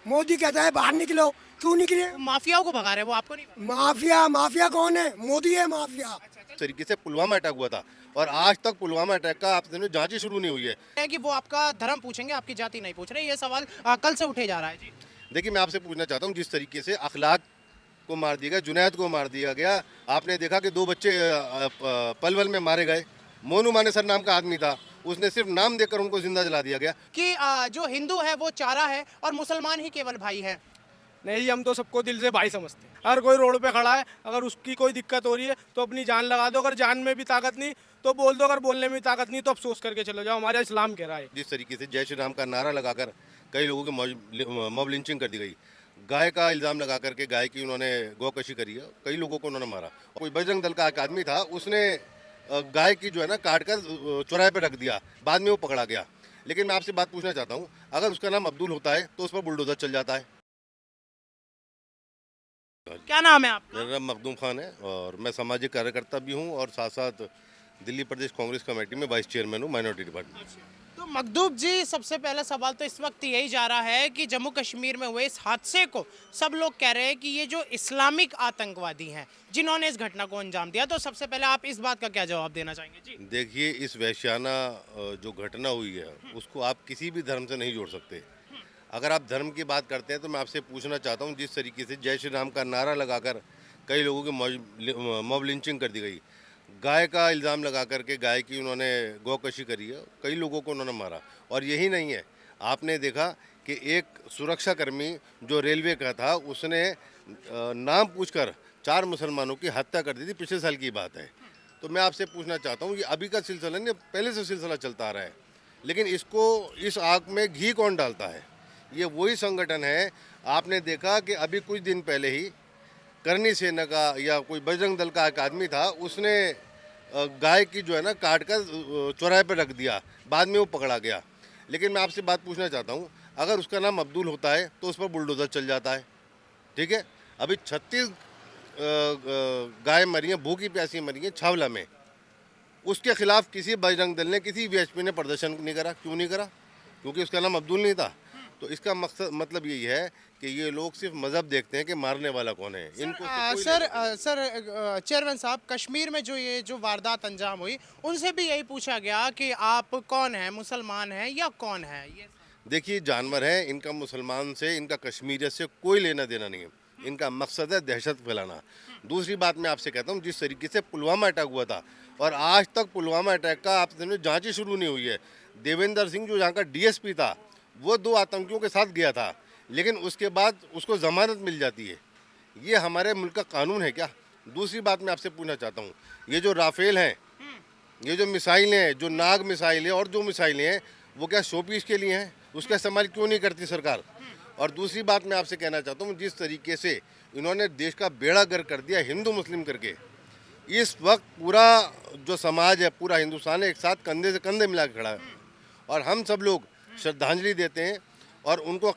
मोदी कहता है बाहर निकलो, क्यों निकले? माफियाओं को भगा रहे हैं वो, आपको नहीं पता? माफिया माफिया कौन है? मोदी है माफिया। तरीके से पुलवामा अटैक हुआ था और आज तक पुलवामा अटैक का आप समझो जांच ही शुरू नहीं हुई है। है कि वो आपका धर्म पूछेंगे, आपकी जाति नहीं पूछ रहे, ये सवाल कल से उठे जा रहा है जी। देखिए मैं आपसे पूछना चाहता हूँ, जिस तरीके से अखलाक को मार दिया गया, जुनैद को मार दिया गया, आपने देखा कि दो बच्चे पलवल में मारे गए। मोनू मानेसर नाम का आदमी था, उसने सिर्फ नाम देकर उनको जिंदा जला दिया गया। कि जो हिंदू है वो चारा है और मुसलमान ही केवल भाई है। नहीं, हम तो सबको दिल से भाई समझते हैं। हर कोई रोड पे खड़ा है, अगर उसकी कोई दिक्कत हो रही है तो अपनी जान लगा दो, अगर जान में भी ताकत नहीं तो बोल दो, अगर बोलने में भी ताकत नहीं तो अफसोस करके चलो जाओ, हमारा इस्लाम कह रहा है। जिस तरीके से जय श्री राम का नारा लगाकर कई लोगों की मॉब लिंचिंग कर दी गई, गाय का इल्ज़ाम लगा करके गाय की उन्होंने गौकशी करी है, कई लोगों को उन्होंने मारा। कोई बजरंग दल का एक आदमी था, उसने गाय की जो है ना काट कर चौराहे पर रख दिया, बाद में वो पकड़ा गया। लेकिन मैं आपसे बात पूछना चाहता हूँ, अगर उसका नाम अब्दुल होता है तो उस पर बुलडोजर चल जाता है। क्या नाम है आपका? मेरा नाम मखदूम खान है और मैं सामाजिक कार्यकर्ता भी हूँ और साथ साथ दिल्ली प्रदेश कांग्रेस कमेटी में वाइस चेयरमैन हूँ माइनॉरिटी डिपार्टमेंट। तो मखदूब जी, सबसे पहला सवाल तो इस वक्त यही जा रहा है कि जम्मू कश्मीर में हुए इस हादसे को सब लोग कह रहे हैं कि ये जो इस्लामिक आतंकवादी हैं जिन्होंने इस घटना को अंजाम दिया, तो सबसे पहले आप इस बात का क्या जवाब देना चाहेंगे जी? देखिए इस वैश्याना जो घटना हुई है उसको आप किसी भी धर्म से नहीं जोड़ सकते। अगर आप धर्म की बात करते हैं तो मैं आपसे पूछना चाहता हूँ, जिस तरीके से जय श्री राम का नारा लगाकर कई लोगों की मॉब लिंचिंग कर दी गई, गाय का इल्ज़ाम लगा करके गाय की उन्होंने गौकशी करी है, कई लोगों को उन्होंने मारा। और यही नहीं है, आपने देखा कि एक सुरक्षाकर्मी जो रेलवे का था उसने नाम पूछकर 4 मुसलमानों की हत्या कर दी थी, पिछले साल की बात है। तो मैं आपसे पूछना चाहता हूँ, ये अभी का सिलसिला नहीं, पहले से सिलसिला चलता आ रहा है, लेकिन इसको इस आग में घी कौन डालता है? ये वही संगठन है। आपने देखा कि अभी कुछ दिन पहले ही करनी सेना का या कोई बजरंग दल का एक आदमी था, उसने गाय की जो है ना काट कर चौराहे पर रख दिया, बाद में वो पकड़ा गया। लेकिन मैं आपसे बात पूछना चाहता हूँ, अगर उसका नाम अब्दुल होता है तो उस पर बुलडोज़र चल जाता है। ठीक है, अभी 36 गाय मरी हैं, भूखी प्यासी मरी हैं छावला में। उसके खिलाफ किसी बजरंग दल ने, किसी वीएचपी ने प्रदर्शन नहीं करा। क्यों नहीं करा? क्योंकि उसका नाम अब्दुल नहीं था। तो इसका मकसद मतलब यही है कि ये लोग सिर्फ मजहब देखते हैं कि मारने वाला कौन है। इनको चेयरमैन साहब, कश्मीर में जो वारदात अंजाम हुई उनसे भी यही पूछा गया कि आप कौन है, मुसलमान हैं या कौन है? ये देखिए जानवर हैं, इनका मुसलमान से, इनका कश्मीरियत से कोई लेना देना नहीं है। इनका मकसद है दहशत फैलाना। दूसरी बात मैं आपसे कहता हूँ, जिस तरीके से पुलवामा अटैक हुआ था और आज तक पुलवामा अटैक का आप समझो जांच ही शुरू नहीं हुई है। देवेंद्र सिंह जो यहाँ का डीएसपी था, वो 2 आतंकियों के साथ गया था, लेकिन उसके बाद उसको ज़मानत मिल जाती है। ये हमारे मुल्क का कानून है क्या? दूसरी बात मैं आपसे पूछना चाहता हूँ, ये जो राफेल हैं, ये जो मिसाइलें हैं, जो नाग मिसाइलें और जो मिसाइलें हैं, वो क्या शो पीस के लिए हैं? उसका इस्तेमाल क्यों नहीं करती सरकार? और दूसरी बात मैं आपसे कहना चाहता हूँ, जिस तरीके से इन्होंने देश का बेड़ा गर्क कर दिया हिंदू मुस्लिम करके, इस वक्त पूरा जो समाज है, पूरा हिंदुस्तान है, एक साथ कंधे से कंधे मिला के खड़ा है और हम सब लोग श्रद्धांजलि देते हैं और उनको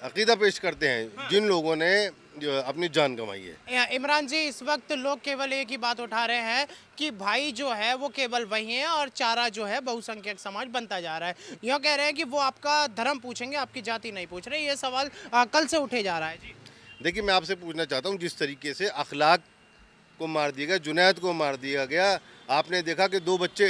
अकीदा पेश करते हैं जिन लोगों ने अपनी जान गंवाई है। इमरान जी, इस वक्त लोग केवल एक ही बात उठा रहे हैं कि भाई जो है वो केवल वही है और चारा जो है बहुसंख्यक समाज बनता जा रहा है। यह कह रहे हैं कि वो आपका धर्म पूछेंगे, आपकी जाति नहीं पूछ रहे, ये सवाल कल से उठे जा रहा है जी। देखिए मैं आपसे पूछना चाहता हूँ, जिस तरीके से अखलाक को मार दिया गया, जुनैद को मार दिया गया, आपने देखा कि 2 बच्चे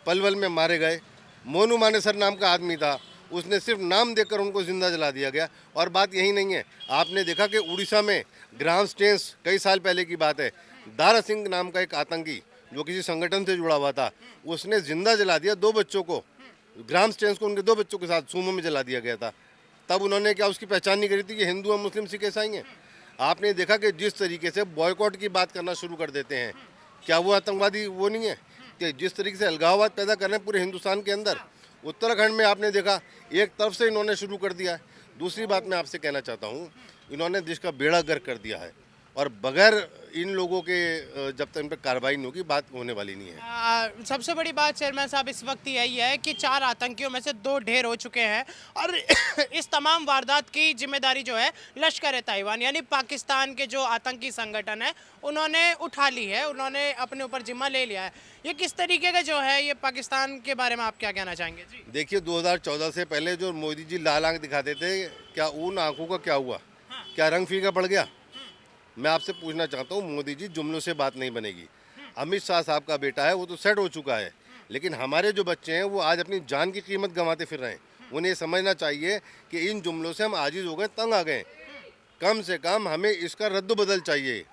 पलवल में मारे गए। मोनू मानेसर नाम का आदमी था, उसने सिर्फ नाम देकर उनको जिंदा जला दिया गया। और बात यही नहीं है, आपने देखा कि उड़ीसा में ग्राम स्टेंस, कई साल पहले की बात है, दारा सिंह नाम का एक आतंकी जो किसी संगठन से जुड़ा हुआ था, उसने जिंदा जला दिया 2 बच्चों को, ग्राम स्टेंस को, उनके 2 बच्चों के साथ सूमो में जला दिया गया था। तब उन्होंने क्या उसकी पहचान नहीं करी थी कि हिंदू है, मुस्लिम, सिख, ईसाई हैं? आपने देखा कि जिस तरीके से बॉयकॉट की बात करना शुरू कर देते हैं, क्या वो आतंकवादी वो नहीं है? कि जिस तरीके से अलगाववाद पैदा कर रहे हैं पूरे हिंदुस्तान के अंदर, उत्तराखंड में आपने देखा एक तरफ से इन्होंने शुरू कर दिया है। दूसरी बात मैं आपसे कहना चाहता हूँ, इन्होंने देश का बेड़ा गर्क कर दिया है और बगैर इन लोगों के जब तक इन पर कार्रवाई नहीं होगी बात होने वाली नहीं है। सबसे बड़ी बात चेयरमैन साहब इस वक्त यही है कि 4 आतंकियों में से 2 ढेर हो चुके हैं और इस तमाम वारदात की जिम्मेदारी जो है लश्कर ए तैयबान यानी पाकिस्तान के जो आतंकी संगठन है उन्होंने उठा ली है, उन्होंने अपने ऊपर जिम्मा ले लिया है। ये किस तरीके का जो है ये पाकिस्तान के बारे में आप क्या कहना चाहेंगे जी? देखिए 2014 से पहले जो मोदी जी लाल आंख दिखाते थे, क्या उन आंखों का क्या हुआ? क्या रंग फीका पड़ गया? मैं आपसे पूछना चाहता हूँ, मोदी जी जुमलों से बात नहीं बनेगी। अमित शाह साहब का बेटा है वो तो सेट हो चुका है, लेकिन हमारे जो बच्चे हैं वो आज अपनी जान की कीमत गंवाते फिर रहे हैं। उन्हें ये समझना चाहिए कि इन जुमलों से हम आजिज हो गए, तंग आ गए। कम से कम हमें इसका रद्द-बदल चाहिए,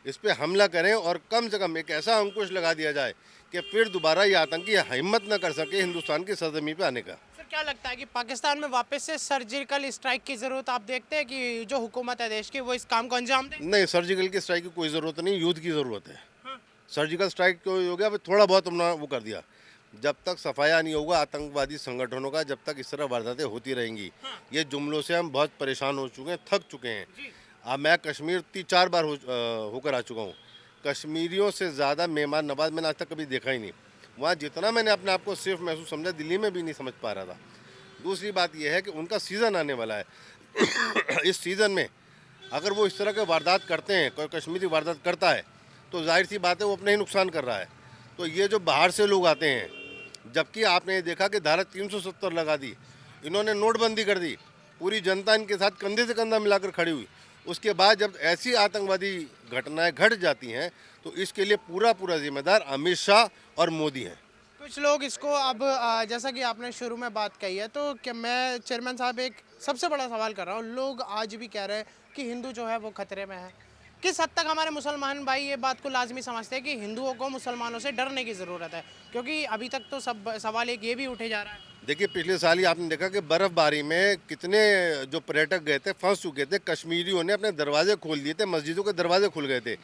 इस पे हमला करें और कम से कम एक ऐसा अंकुश लगा दिया जाए कि फिर दोबारा ये आतंकी हिम्मत न कर सके हिंदुस्तान की सरजमी पे आने का। सर क्या लगता है कि पाकिस्तान में वापस से सर्जिकल स्ट्राइक की ज़रूरत आप देखते हैं कि जो हुकूमत है देश की वो इस काम को अंजाम दे? नहीं, सर्जिकल की स्ट्राइक की कोई ज़रूरत नहीं, युद्ध की ज़रूरत है। सर्जिकल स्ट्राइक तो हो गया, थोड़ा बहुत हमने वो कर दिया। जब तक सफाया नहीं होगा आतंकवादी संगठनों का, जब तक इस तरह वारदातें होती रहेंगी। ये जुमलों से हम बहुत परेशान हो चुके हैं, थक चुके हैं। अब मैं कश्मीर 3-4 बार होकर आ चुका हूँ। कश्मीरियों से ज़्यादा मेहमान नवाज मैंने आज तक कभी देखा ही नहीं। वहाँ जितना मैंने अपने आप को सेफ महसूस समझा, दिल्ली में भी नहीं समझ पा रहा था। दूसरी बात यह है कि उनका सीज़न आने वाला है। इस सीज़न में अगर वो इस तरह के वारदात करते हैं, कोई कश्मीरी वारदात करता है, तो जाहिर सी बात है वो अपने ही नुकसान कर रहा है। तो ये जो बाहर से लोग आते हैं, जबकि आपने ये देखा कि धारा 370 लगा दी, इन्होंने नोटबंदी कर दी, पूरी जनता इनके साथ कंधे से कंधा मिलाकर खड़ी हुई। उसके बाद जब ऐसी आतंकवादी घटनाएं घट जाती हैं तो इसके लिए पूरा जिम्मेदार अमित शाह और मोदी हैं। कुछ लोग इसको अब जैसा कि आपने शुरू में बात कही है, तो क्या मैं चेयरमैन साहब एक सबसे बड़ा सवाल कर रहा हूँ, लोग आज भी कह रहे हैं कि हिंदू जो है वो खतरे में है। किस हद तक हमारे मुसलमान भाई ये बात को लाजमी समझते हैं कि हिंदुओं को मुसलमानों से डरने की ज़रूरत है? क्योंकि अभी तक तो सब सवाल एक ये भी उठे जा रहा है। देखिए पिछले साल ही आपने देखा कि बर्फबारी में कितने जो पर्यटक गए थे फंस चुके थे। कश्मीरियों ने अपने दरवाजे खोल दिए थे, मस्जिदों के दरवाजे खुल गए थे।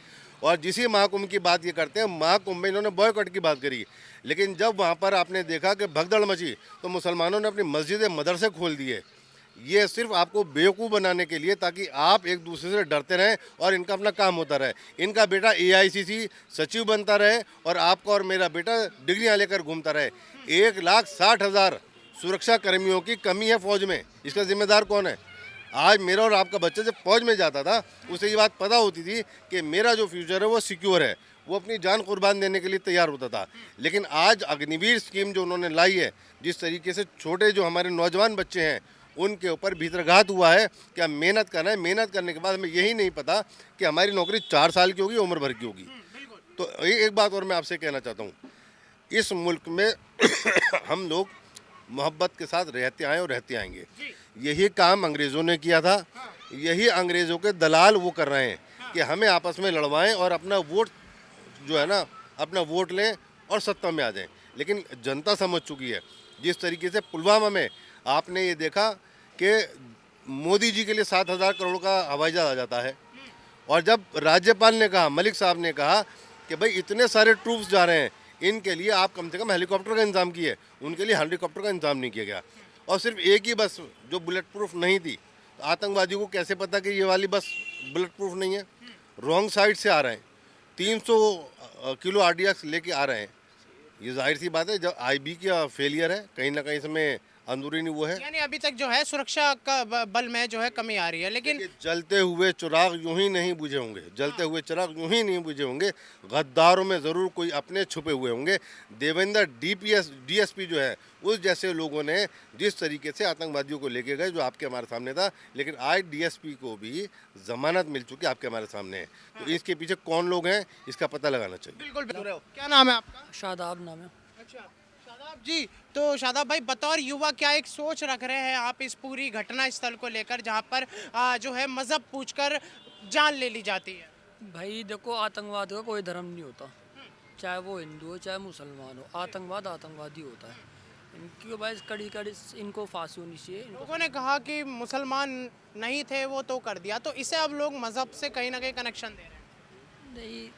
और जिसी महाकुंभ की बात ये करते हैं, महाकुंभ में इन्होंने बॉयकॉट की बात करी, लेकिन जब वहाँ पर आपने देखा कि भगदड़ मची तो मुसलमानों ने अपनी मस्जिद मदरसे खोल दिए। ये सिर्फ आपको बेवकूफ़ बनाने के लिए, ताकि आप एक दूसरे से डरते रहें और इनका अपना काम होता रहे। इनका बेटा AICC सचिव बनता रहे और आपका और मेरा बेटा डिग्रियाँ लेकर घूमता रहे। 1,60,000 सुरक्षा कर्मियों की कमी है फौज में, इसका जिम्मेदार कौन है? आज मेरा और आपका बच्चा जब फौज में जाता था उसे ये बात पता होती थी कि मेरा जो फ्यूचर है वो सिक्योर है, वो अपनी जान कुर्बान देने के लिए तैयार होता था। लेकिन आज अग्निवीर स्कीम जो उन्होंने लाई है, जिस तरीके से छोटे जो हमारे नौजवान बच्चे हैं उनके ऊपर भीतरघात हुआ है कि हम मेहनत कर रहे हैं, मेहनत करने के बाद हमें यही नहीं पता कि हमारी नौकरी 4 साल की होगी, उम्र भर की होगी। तो एक बात और मैं आपसे कहना चाहता हूँ, इस मुल्क में हम लोग मोहब्बत के साथ रहते आए और रहते आएंगे। यही काम अंग्रेज़ों ने किया था, यही अंग्रेज़ों के दलाल वो कर रहे हैं कि हमें आपस में लड़वाएं और अपना वोट जो है ना, अपना वोट लें और सत्ता में आ जाएं। लेकिन जनता समझ चुकी है। जिस तरीके से पुलवामा में आपने ये देखा कि मोदी जी के लिए 7,000 करोड़ का हवाई जहाज आ जाता है, और जब राज्यपाल ने कहा, मलिक साहब ने कहा कि भाई इतने सारे ट्रूप्स जा रहे हैं, इनके लिए आप कम से कम हेलीकॉप्टर का इंतजाम किए, उनके लिए हेलीकॉप्टर का इंतजाम नहीं किया गया। और सिर्फ एक ही बस जो बुलेट प्रूफ नहीं थी, तो आतंकवादियों को कैसे पता कि ये वाली बस बुलेट प्रूफ नहीं है? रॉन्ग साइड से आ रहे हैं, 300 किलो RDX लेके आ रहे हैं। ये जाहिर सी बात है, जब IB का फेलियर है, कहीं ना कहीं इसमें अंदरूनी वो है। यानी अभी तक जो है सुरक्षा का बल में जो है कमी आ रही है, लेकिन जलते हुए चिराग यूं ही नहीं बुझे होंगे, जलते हुए चिराग यूं ही नहीं बुझे होंगे। गद्दारों में ज़रूर कोई अपने छुपे हुए होंगे। देवेंद्र DSP जो है, उस जैसे लोगों ने जिस तरीके से आतंकवादियों को लेके गए, जो आपके हमारे सामने था, लेकिन आज DSP को भी जमानत मिल चुकी है, आपके हमारे सामने है। तो इसके पीछे कौन लोग हैं, इसका पता लगाना चाहिए। बिल्कुल। क्या नाम है आपका? शादाब नाम है। अच्छा शादाब जी, तो शादाब भाई बतौर युवा क्या एक सोच रख रहे हैं आप इस पूरी घटना स्थल को लेकर, जहाँ पर जो है मजहब पूछकर जान ले ली जाती है? भाई देखो, आतंकवाद का कोई धर्म नहीं होता, चाहे वो हिंदू हो चाहे मुसलमान हो। आतंकवाद आतंकवादी होता है। इनकी भाई कड़ी इनको फांसी होनी चाहिए। लोगों ने कहा कि मुसलमान नहीं थे वो तो कर दिया, तो इसे अब लोग मजहब से कहीं ना कहीं कनेक्शन दे रहे हैं। नहीं,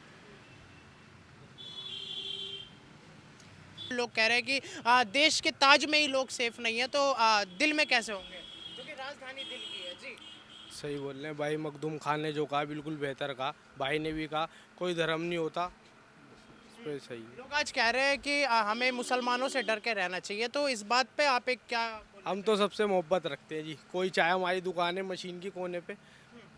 लोग कह रहे हैं कि देश के ताज में ही लोग सेफ नहीं है, तो दिल में कैसे होंगे, जो कि राजधानी दिल की है जी। सही बोल रहे हैं भाई, मखदूम खान ने जो कहा बिल्कुल बेहतर कहा, भाई ने भी कहा कोई धर्म नहीं होता, इस पे सही है। लोग आज कह रहे हैं कि हमें मुसलमानों से डर के रहना चाहिए, तो इस बात पे आप एक क्या हम तो सबसे मोहब्बत रखते हैं जी, कोई चाहे हमारी दुकान है मशीन की कोने पे,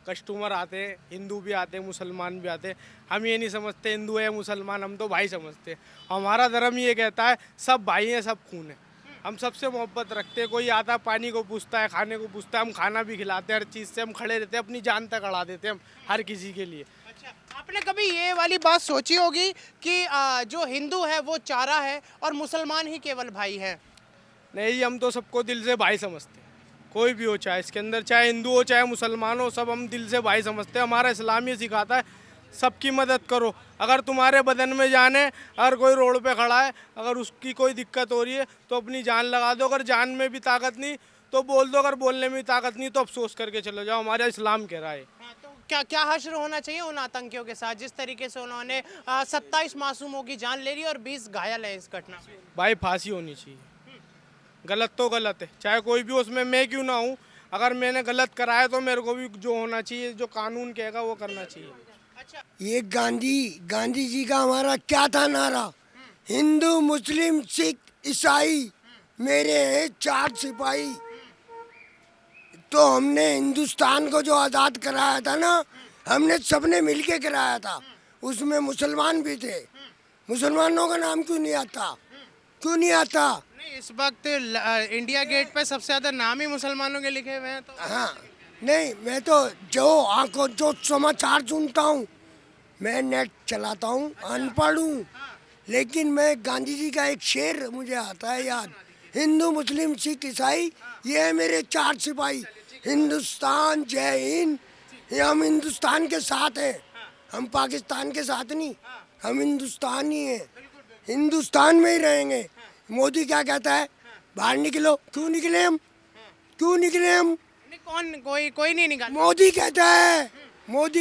कस्टमर आते हैं, हिंदू भी आते हैं मुसलमान भी आते हैं, हम ये नहीं समझते हिंदू है मुसलमान, हम तो भाई समझते हैं। हमारा धर्म ये कहता है सब भाई हैं सब खून है, हम सबसे मोहब्बत रखते हैं। कोई आता पानी को पूछता है, खाने को पूछता है, हम खाना भी खिलाते हैं, हर चीज़ से हम खड़े रहते हैं, अपनी जान तक अड़ा देते हैं हम हर किसी के लिए। अच्छा, आपने कभी ये वाली बात सोची होगी कि जो हिंदू है वो चारा है और मुसलमान ही केवल भाई है? नहीं, हम तो सबको दिल से भाई समझते हैं, कोई भी हो, चाहे इसके अंदर चाहे हिंदू हो चाहे मुसलमान हो, सब हम दिल से भाई समझते हैं। हमारा इस्लाम ये सिखाता है सबकी मदद करो, अगर तुम्हारे बदन में जान है, अगर कोई रोड पे खड़ा है, अगर उसकी कोई दिक्कत हो रही है तो अपनी जान लगा दो, अगर जान में भी ताकत नहीं तो बोल दो, अगर बोलने में भी ताकत नहीं तो अफसोस करके चले जाओ, हमारा इस्लाम कह रहा है। हाँ, तो क्या क्या हश्र होना चाहिए उन आतंकियों के साथ जिस तरीके से उन्होंने 27 मासूमों की जान ले ली और 20 घायल है इस घटना में? भाई फांसी होनी चाहिए, गलत तो गलत है, चाहे कोई भी, उसमें मैं क्यों ना हूँ, अगर मैंने गलत कराया तो मेरे को भी जो होना चाहिए, जो कानून कहेगा वो करना चाहिए। अच्छा, ये गांधी जी का हमारा क्या था नारा? हिंदू मुस्लिम सिख ईसाई मेरे हैं 4 सिपाही। तो हमने हिंदुस्तान को जो आज़ाद कराया था ना, हमने सबने मिलके कराया था, उसमें मुसलमान भी थे। मुसलमानों का नाम क्यों नहीं आता? क्यों नहीं आता? नहीं, इस वक्त इंडिया गेट पे सबसे ज्यादा नाम ही मुसलमानों के लिखे हुए हैं, तो हाँ, नहीं, मैं तो जो समाचार सुनता हूँ, मैं नेट चलाता हूँ, अनपढ़ हूँ, लेकिन मैं गांधी जी का एक शेर मुझे आता है याद, हिंदू मुस्लिम सिख ईसाई ये है मेरे 4 सिपाही। हिंदुस्तान जय हिंद, ये हम हिंदुस्तान के साथ हैं, हम पाकिस्तान के साथ नहीं, हम हिंदुस्तान ही हैं, हिंदुस्तान में ही रहेंगे। मोदी क्या कहता है? बाहर निकलो। क्यों निकले हम? क्यों निकले हम? नहीं, कोई नहीं निकाल। मोदी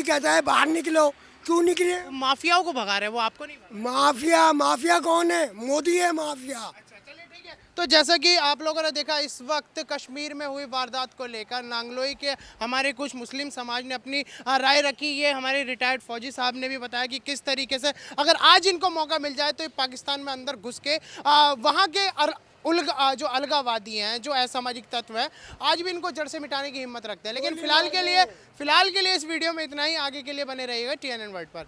कहता है बाहर निकलो। क्यों निकले? माफियाओं को भगा रहे हैं, वो आपको नहीं भगा? माफिया कौन है? मोदी है माफिया। चलिए ठीक है। तो जैसा कि आप लोगों ने देखा, इस वक्त कश्मीर में हुई वारदात को लेकर नांगलोई के हमारे कुछ मुस्लिम समाज ने अपनी राय रखी। ये हमारे रिटायर्ड फौजी साहब ने भी बताया कि किस तरीके से अगर आज इनको मौका मिल जाए तो ये पाकिस्तान में अंदर घुस के वहाँ के जो अलगावादी हैं, जो असामाजिक तत्व हैं, आज भी इनको जड़ से मिटाने की हिम्मत रखते हैं। लेकिन फिलहाल के लिए इस वीडियो में इतना ही। आगे के लिए बने रहिएगा TNN वर्ल्ड पर।